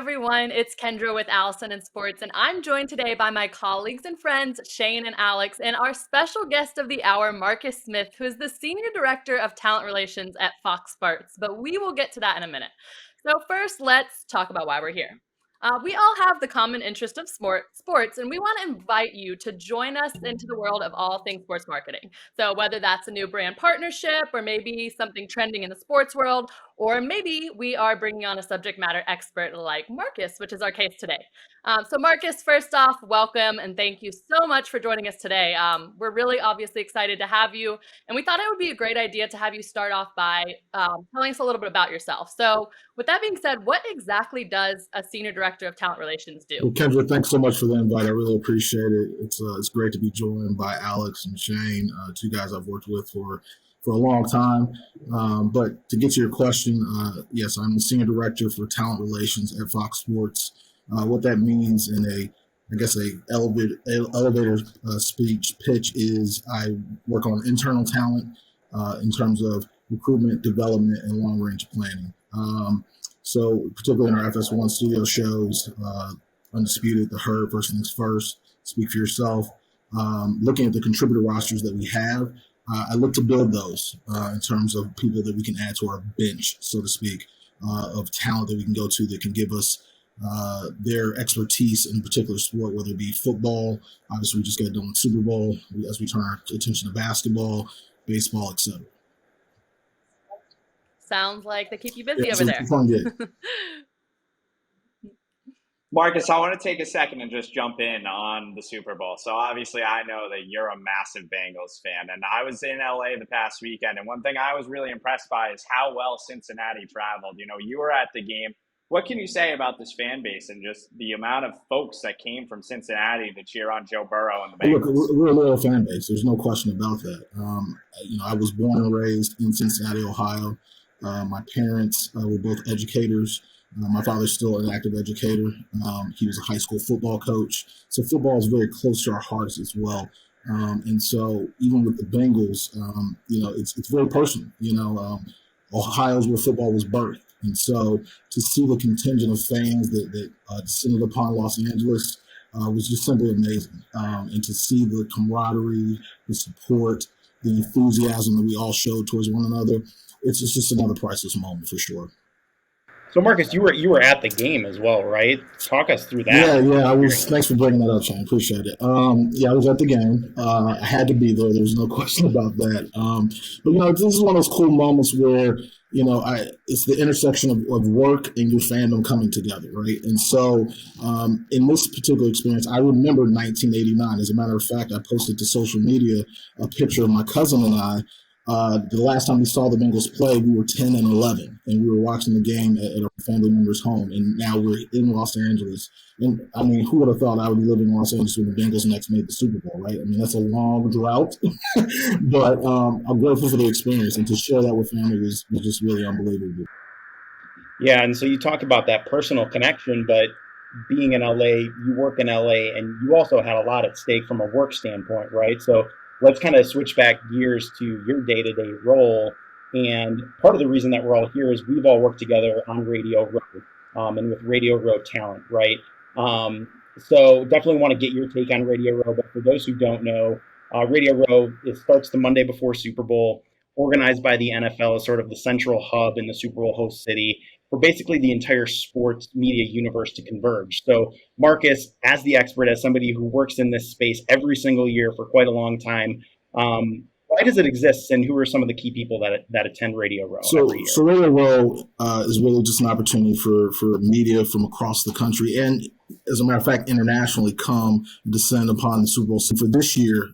everyone. It's Kendra with Allison+Sports, and I'm joined today by my colleagues and friends, Shane and Alex, and our special guest of the hour, Marcus Smith, who is the Senior Director of Talent Relations at Fox Sports. But we will get to that in a minute. So first, let's talk about why we're here. We all have the common interest of sports, and we want to invite you to join us into the world of all things sports marketing. So whether that's a new brand partnership or maybe something trending in the sports world, or maybe we are bringing on a subject matter expert like Marcus, which is our case today. So Marcus, first off, welcome and thank you so much for joining us today. We're really obviously excited to have you, and we thought it would be a great idea to have you start off by telling us a little bit about yourself. So with that being said, what exactly does a Senior Director of Talent Relations do? Well, Kendra, thanks so much for the invite. I really appreciate it. It's great to be joined by Alex and Shane, two guys I've worked with for a long time. But to get to your question, yes, I'm the Senior Director for Talent Relations at Fox Sports. What that means in a elevator speech pitch is I work on internal talent in terms of recruitment, development, and long-range planning. So particularly in our FS1 studio shows, Undisputed, The Herd, First Things First, Speak for Yourself, looking at the contributor rosters that we have, I look to build those in terms of people that we can add to our bench, so to speak, of talent that we can go to that can give us their expertise in a particular sport, whether it be football. Obviously, we just got done with Super Bowl, as we turn our attention to basketball, baseball, etc. Sounds like they keep you busy over there. Marcus, I want to take a second and just jump in on the Super Bowl. So obviously I know that you're a massive Bengals fan, and I was in LA the past weekend, and one thing I was really impressed by is how well Cincinnati traveled. You know, you were at the game. What can you say about this fan base and just the amount of folks that came from Cincinnati to cheer on Joe Burrow and the Bengals? Look, we're a loyal fan base. There's no question about that. I was born and raised in Cincinnati, Ohio. My parents were both educators. My father's still an active educator. He was a high school football coach. So football is very close to our hearts as well. And so even with the Bengals, it's very personal. Ohio's where football was birthed. And so to see the contingent of fans that descended upon Los Angeles was just simply amazing. And to see the camaraderie, the support, the enthusiasm that we all showed towards one another, it's just another priceless moment for sure. So, Marcus, you were at the game as well, right? Talk us through that. Yeah, I was. Thanks for bringing that up, Shane. Appreciate it. I was at the game. I had to be there. There's no question about that. But this is one of those cool moments where it's the intersection of work and your fandom coming together, right? And so, in this particular experience, I remember 1989. As a matter of fact, I posted to social media a picture of my cousin and I. The last time we saw the Bengals play, we were 10 and 11, and we were watching the game at our family member's home, and now we're in Los Angeles. And, I mean, who would have thought I would be living in Los Angeles when the Bengals next made the Super Bowl, right? I mean, that's a long drought, but I'm grateful for the experience, and to share that with family was just really unbelievable. Yeah, and so you talk about that personal connection, but being in LA, you work in LA, and you also had a lot at stake from a work standpoint, right? So let's kind of switch back gears to your day-to-day role. And part of the reason that we're all here is we've all worked together on Radio Row and with Radio Row talent, right? So definitely want to get your take on Radio Row. But for those who don't know, Radio Row, it starts the Monday before Super Bowl, organized by the NFL as sort of the central hub in the Super Bowl host city for basically the entire sports media universe to converge. So Marcus, as the expert, as somebody who works in this space every single year for quite a long time, why does it exist, and who are some of the key people that attend Radio Row every year? So Radio Row is really just an opportunity for media from across the country and, as a matter of fact, internationally come and descend upon the Super Bowl. So for this year,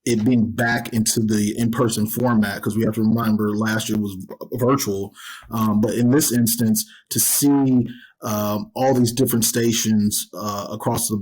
it being back into the in-person format, because we have to remember last year was virtual. But in this instance, to see all these different stations across the,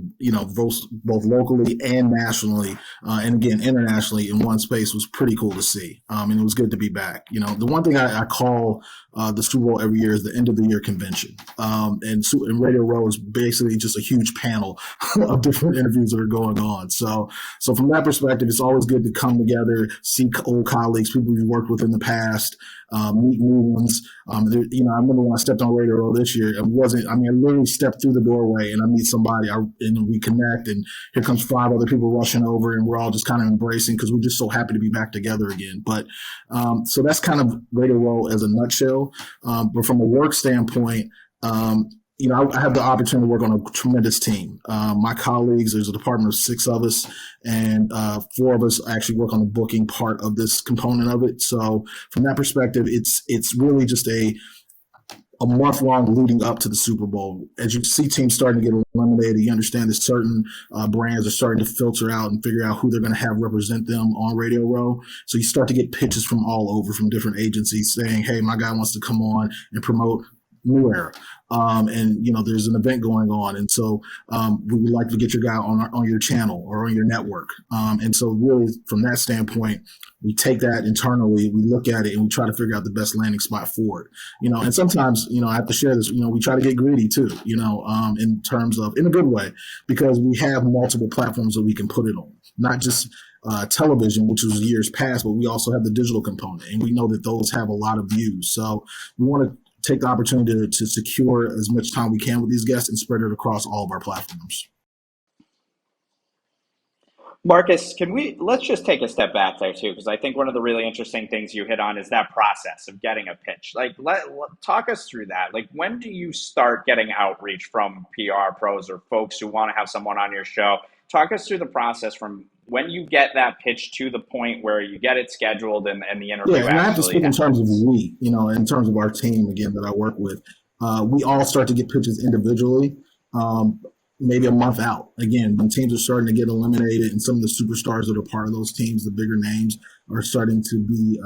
both locally and nationally, and again, internationally in one space was pretty cool to see. And it was good to be back. The one thing I call the Super Bowl every year is the end of the year convention. And Radio Row is basically just a huge panel of different interviews that are going on. So from that perspective, it's always good to come together, see old colleagues, people we've worked with in the past, meet new ones. I remember when I stepped on Radio Row this year, it wasn't, I literally stepped through the doorway and I meet somebody and we connect, and here comes 5 other people rushing over, and we're all just kind of embracing because we're just so happy to be back together again. But so that's kind of Radio Row as a nutshell. But from a work standpoint, I have the opportunity to work on a tremendous team. My colleagues, there's a department of 6 of us, and 4 of us actually work on the booking part of this component of it. So from that perspective, it's really just a month long leading up to the Super Bowl. As you see teams starting to get eliminated, you understand that certain brands are starting to filter out and figure out who they're going to have represent them on Radio Row. So you start to get pitches from all over, from different agencies saying, hey, my guy wants to come on and promote New Era. And there's an event going on, and so we would like to get your guy on your channel or on your network. And so really from that standpoint, we take that internally, we look at it, and we try to figure out the best landing spot for it. And sometimes I have to share this. We try to get greedy too. In terms of, in a good way, because we have multiple platforms that we can put it on, not just television, which was years past, but we also have the digital component, and we know that those have a lot of views. So we want to take the opportunity to secure as much time we can with these guests and spread it across all of our platforms. Marcus, let's just take a step back there too, because I think one of the really interesting things you hit on is that process of getting a pitch. Talk us through that. When do you start getting outreach from PR pros or folks who want to have someone on your show? Talk us through the process from when you get that pitch to the point where you get it scheduled and the interview. Yeah, and I have to speak in terms of in terms of our team, again, that I work with. We all start to get pitches individually, maybe a month out. Again, when teams are starting to get eliminated and some of the superstars that are part of those teams, the bigger names, are starting to be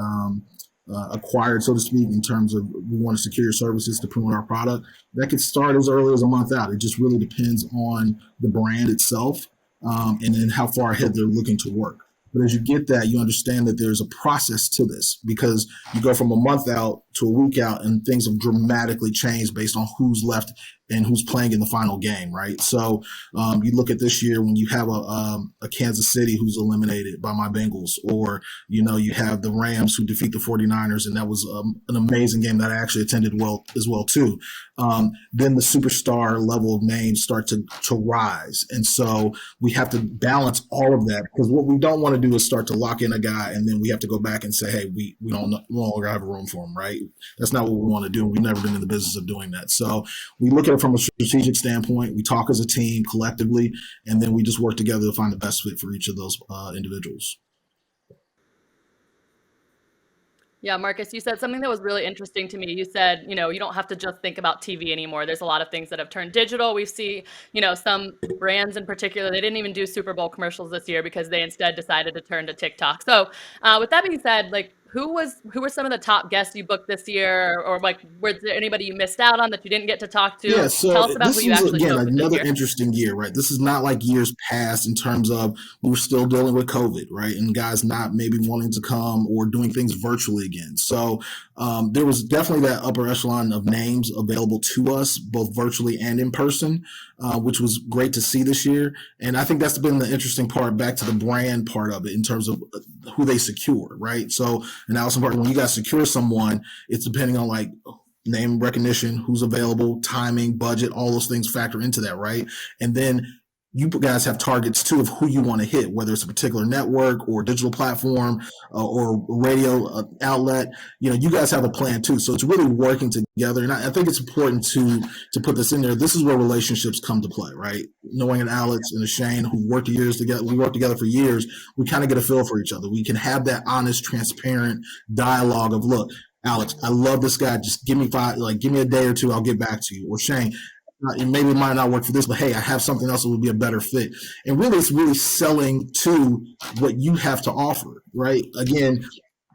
acquired, so to speak, in terms of we want to secure your services to promote our product. That could start as early as a month out. It just really depends on the brand itself. And then how far ahead they're looking to work. But as you get that, you understand that there's a process to this, because you go from a month out to a week out and things have dramatically changed based on who's left and who's playing in the final game, right? So you look at this year when you have a Kansas City who's eliminated by my Bengals, or, you have the Rams who defeat the 49ers, and that was an amazing game that I actually attended as well too. Then the superstar level of names start to rise. And so we have to balance all of that, because what we don't want to do is start to lock in a guy and then we have to go back and say, hey, we don't no longer have a room for him, right? That's not what we want to do. We've never been in the business of doing that. So we look at it from a strategic standpoint. We talk as a team collectively, and then we just work together to find the best fit for each of those individuals. Yeah, Marcus, you said something that was really interesting to me. You said, you don't have to just think about TV anymore. There's a lot of things that have turned digital. We see, some brands in particular, they didn't even do Super Bowl commercials this year because they instead decided to turn to TikTok. So with that being said, who were some of the top guests you booked this year, or was there anybody you missed out on that you didn't get to talk to? Yeah, so tell us about who you actually spoke with another this year. interesting year, right? This is not like years past in terms of we were still dealing with COVID, right? And guys not maybe wanting to come or doing things virtually again. So there was definitely that upper echelon of names available to us, both virtually and in person, which was great to see this year. And I think that's been the interesting part, back to the brand part of it, in terms of who they secure, right? So in Allison part, when you guys secure someone, it's depending on name recognition, who's available, timing, budget, all those things factor into that, right? And then you guys have targets too of who you want to hit, whether it's a particular network or digital platform or radio outlet. You guys have a plan too. So it's really working together. And I think it's important to put this in there. This is where relationships come to play, right? Knowing an Alex and a Shane who worked years together, we worked together for years, we kind of get a feel for each other. We can have that honest, transparent dialogue of, look, Alex, I love this guy. Just give me a day or two, I'll get back to you. Or Shane, maybe it might not work for this, but hey, I have something else that would be a better fit. And really, it's really selling to what you have to offer, right? Again,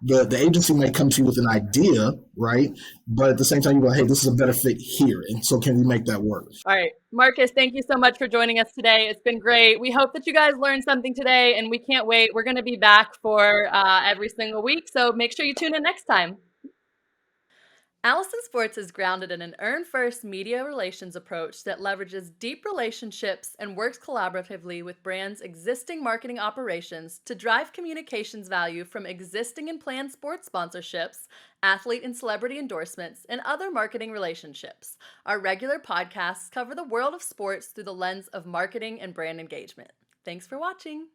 the agency may come to you with an idea, right? But at the same time, you go, hey, this is a better fit here. And so can we make that work? All right. Marcus, thank you so much for joining us today. It's been great. We hope that you guys learned something today, and we can't wait. We're going to be back for every single week. So make sure you tune in next time. Allison+Sports is grounded in an earn-first media relations approach that leverages deep relationships and works collaboratively with brands' existing marketing operations to drive communications value from existing and planned sports sponsorships, athlete and celebrity endorsements, and other marketing relationships. Our regular podcasts cover the world of sports through the lens of marketing and brand engagement. Thanks for watching.